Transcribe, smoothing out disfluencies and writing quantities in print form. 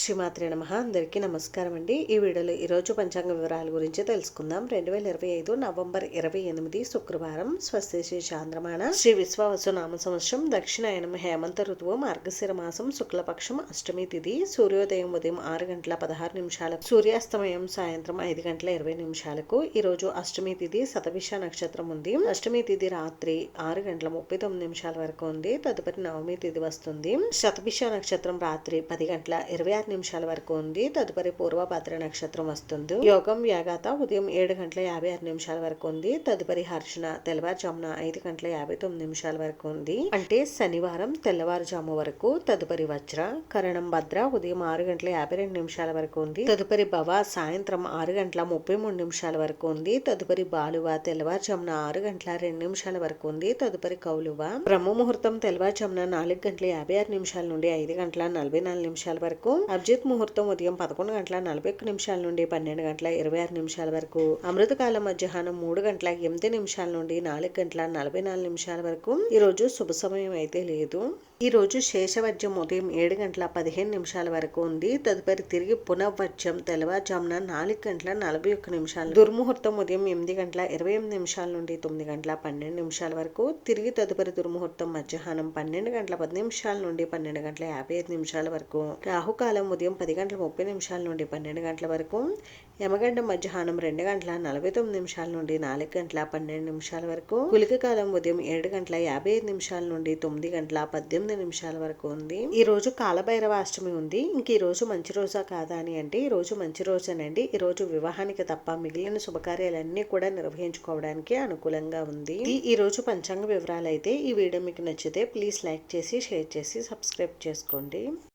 శ్రీమాత్రే నమః. అందరికీ నమస్కారం అండి. ఈ వీడియోలో ఈరోజు పంచాంగ వివరాల గురించి తెలుసుకుందాం. 2025 నవంబర్ 28 శుక్రవారం. స్వస్తి శ్రీ చాంద్రమాన శ్రీ విశ్వావసు నామ సంవత్సరం దక్షిణాయనం హేమంత ఋతువు మార్గశిర మాసం శుక్లపక్షం అష్టమి తిథి. సూర్యోదయం ఉదయం 6:16 సూర్యాస్తమయం సాయంత్రం 5:20 ఈ రోజు అష్టమి తిథి శతభిష నక్షత్రం ఉంది. అష్టమి తిథి రాత్రి 6:39 వరకు ఉంది. తదుపరి నవమి తిథి వస్తుంది. శతభిష నక్షత్రం రాత్రి 10:26 వరకు ఉంది. తదుపరి పూర్వభద్ర నక్షత్రం వస్తుంది. యోగం యాగాత ఉదయం 7:56 వరకు ఉంది. తదుపరి హర్షణ తెల్లవారుజామున 5:59 వరకు ఉంది. అంటే శనివారం తెల్లవారుజాము వరకు. తదుపరి వజ్ర కరణం భద్ర ఉదయం 6:52 వరకు ఉంది. తదుపరి భవ సాయంత్రం 6:33 వరకు ఉంది. తదుపరి బాలువ తెల్లవారుజామున 6:02 వరకు ఉంది. తదుపరి కౌలువ బ్రహ్మ ముహూర్తం తెల్లవారుజామున 4:56 నుండి 5:44 వరకు. అభిజిత్ ముహూర్తం ఉదయం 11:41 నుండి 12:26 వరకు. అమృతకాలం మధ్యాహ్నం 3:08 నుండి 4:44 వరకు. ఈ రోజు శుభ సమయం అయితే లేదు. ఈ రోజు శేషవర్జ్యం ఉదయం 7:15 వరకు ఉంది. తదుపరి తిరిగి పునఃవర్జ్యం తెల్లవారుజామున 4:41. దుర్ముహూర్తం ఉదయం 8:28 నుండి 9:12 వరకు. తిరిగి తదుపరి దుర్ముహూర్తం మధ్యాహ్నం 12:10 నుండి 12:55 వరకు. రాహుకాలం ఉదయం 10:30 నుండి 12 వరకు. యమగండం మధ్యాహ్నం 2:49 నుండి 4:12 వరకు. గుళిక కాలం ఉదయం 7:55 నుండి 9:18 వరకు ఉంది. ఈ రోజు కాలభైరవ అష్టమి ఉంది. ఇంక ఈ రోజు మంచి రోజా కాదా అని అంటే ఈ రోజు మంచి రోజేనండి. ఈ రోజు వివాహానికి తప్ప మిగిలిన శుభకార్యాలన్నీ కూడా నిర్వహించుకోవడానికి అనుకూలంగా ఉంది. ఈ రోజు పంచాంగ వివరాలు అయితే ఈ వీడియో మీకు నచ్చితే ప్లీజ్ లైక్ చేసి షేర్ చేసి సబ్స్క్రైబ్ చేసుకోండి.